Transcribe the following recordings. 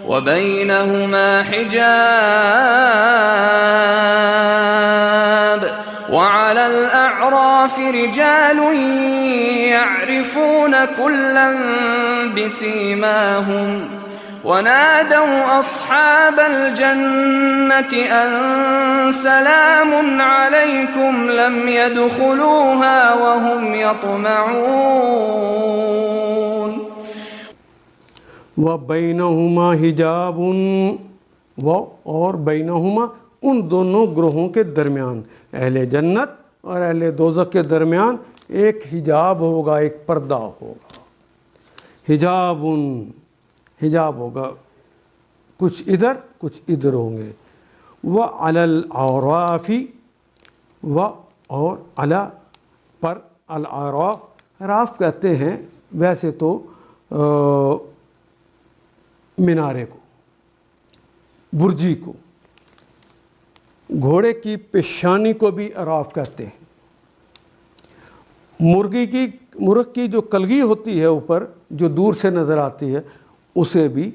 وبينهما حجاب وعلى الأعراف رجال يعرفون كلا بسيماهم ونادوا أصحاب الجنة أن سلام عليكم لم يدخلوها وهم يطمعون وَبَيْنَهُمَا حجاب اور بینہما ان دونوں گروہوں کے درمیان، اہل جنت اور اہل دوزخ کے درمیان ایک حجاب ہوگا، ایک پردہ ہوگا، حجاب ہوگا، کچھ ادھر کچھ ادھر ہوں گے۔ وَعَلَى الْأَعْرَافِ اور علی پر، الاعراف، اعراف کہتے ہیں ویسے تو مینارے کو، برجی کو، گھوڑے کی پیشانی کو بھی اعراف کہتے ہیں، مرغ کی جو کلگی ہوتی ہے اوپر جو دور سے نظر آتی ہے اسے بھی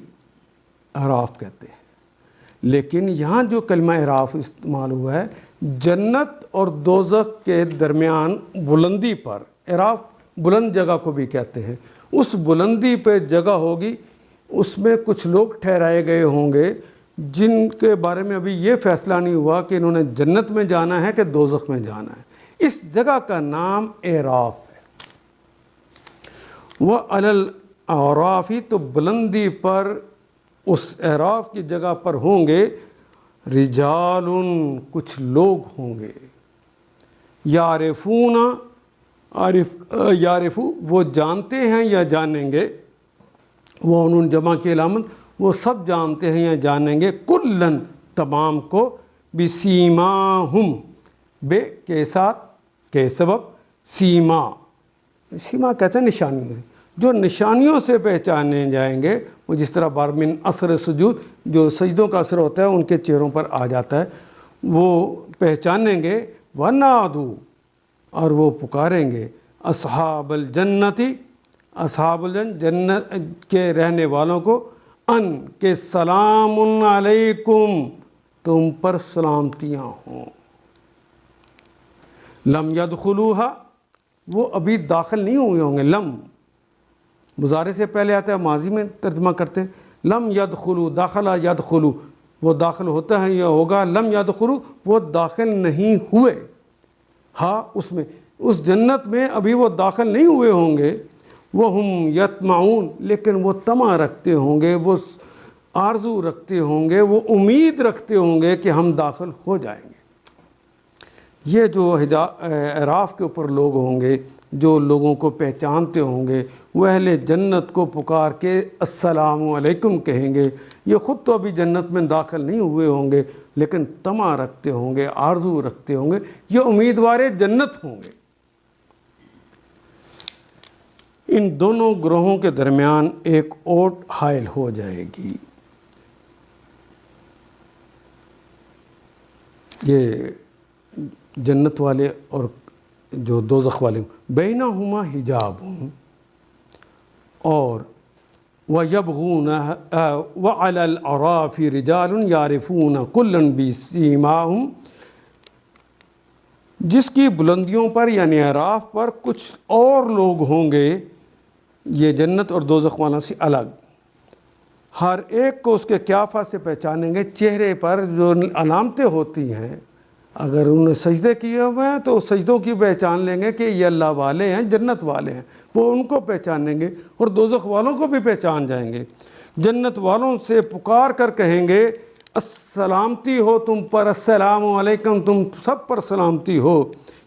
اعراف کہتے ہیں۔ لیکن یہاں جو کلمہ اعراف استعمال ہوا ہے جنت اور دوزخ کے درمیان بلندی پر، اعراف بلند جگہ کو بھی کہتے ہیں، اس بلندی پہ جگہ ہوگی، اس میں کچھ لوگ ٹھہرائے گئے ہوں گے جن کے بارے میں ابھی یہ فیصلہ نہیں ہوا کہ انہوں نے جنت میں جانا ہے کہ دوزخ میں جانا ہے، اس جگہ کا نام اعراف ہے۔ وَعَلَى الْأَعْرَافِ تو بلندی پر اس اعراف کی جگہ پر ہوں گے رجال، کچھ لوگ ہوں گے، یعرفون، یعرفو وہ جانتے ہیں یا جانیں گے، وہ انہوں جمع کی علامت، وہ سب جانتے ہیں یا جانیں گے، کلن تمام کو، بسیماہم بے کے ساتھ، کے سبب، سیما کہتے ہیں نشانیوں، جو نشانیوں سے پہچانے جائیں گے، وہ جس طرح بار من اثر سجود، جو سجدوں کا اثر ہوتا ہے ان کے چہروں پر آ جاتا ہے، وہ پہچانیں گے۔ وَنَادُوا اور وہ پکاریں گے، اصحاب الجنتی، اصحاب جنت کے رہنے والوں کو، ان کے سلام علیکم تم پر سلامتیاں ہوں۔ لم یدخلوها وہ ابھی داخل نہیں ہوئے ہوں گے، لم مضارع سے پہلے آتا ہے، ماضی میں ترجمہ کرتے ہیں، لم یدخلو، داخلہ یدخلو وہ داخل ہوتا ہے یا ہوگا، لم یدخلو وہ داخل نہیں ہوئے، ہاں اس میں، اس جنت میں ابھی وہ داخل نہیں ہوئے ہوں گے، وَهُمْ يَطْمَعُونَ لیکن وہ طمع رکھتے ہوں گے، وہ آرزو رکھتے ہوں گے، وہ امید رکھتے ہوں گے کہ ہم داخل ہو جائیں گے۔ یہ جو اعراف کے اوپر لوگ ہوں گے جو لوگوں کو پہچانتے ہوں گے، وہ اہل جنت کو پکار کے السلام علیکم کہیں گے، یہ خود تو ابھی جنت میں داخل نہیں ہوئے ہوں گے لیکن طمع رکھتے ہوں گے، آرزو رکھتے ہوں گے، یہ امیدوار جنت ہوں گے۔ ان دونوں گروہوں کے درمیان ایک اوٹ حائل ہو جائے گی۔ یہ جنت والے اور جو دوزخ والے، بینہما حجاب، اور وَيَبْغُونَ وَعَلَى الْأَعْرَافِ رِجَالٌ يَعْرِفُونَ كُلًّا بِسِيمَاهُمْ جس کی بلندیوں پر یعنی اعراف پر کچھ اور لوگ ہوں گے، یہ جنت اور دوزخ والوں سے الگ، ہر ایک کو اس کے قیافہ سے پہچانیں گے، چہرے پر جو علامتیں ہوتی ہیں، اگر انہوں نے سجدے کیے ہوئے ہیں تو سجدوں کی پہچان لیں گے کہ یہ اللہ والے ہیں، جنت والے ہیں، وہ ان کو پہچانیں گے، اور دوزخ والوں کو بھی پہچان جائیں گے۔ جنت والوں سے پکار کر کہیں گے السلامتی ہو تم پر، السلام علیکم تم سب پر سلامتی ہو۔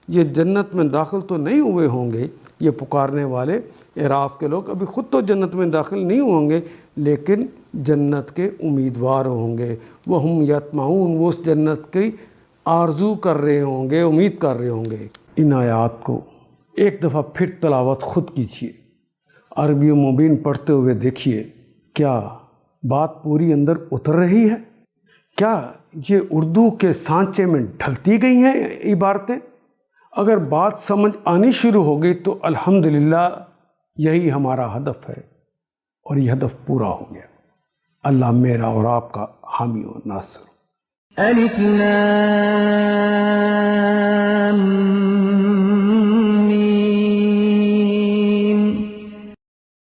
یہ جنت میں داخل تو نہیں ہوئے ہوں گے، یہ پکارنے والے اعراف کے لوگ ابھی خود تو جنت میں داخل نہیں ہوں گے لیکن جنت کے امیدوار ہوں گے، وَهُمْ يَطْمَعُونَ وہ اس جنت کی آرزو کر رہے ہوں گے، امید کر رہے ہوں گے۔ ان آیات کو ایک دفعہ پھر تلاوت خود کیجیے، عربی مبین پڑھتے ہوئے دیکھیے، کیا بات پوری اندر اتر رہی ہے؟ کیا یہ اردو کے سانچے میں ڈھلتی گئی ہیں عبارتیں؟ اگر بات سمجھ آنی شروع ہوگی تو الحمدللہ یہی ہمارا ہدف ہے، اور یہ ہدف پورا ہو گیا۔ اللہ میرا اور آپ کا حامی و ناصر. الف لام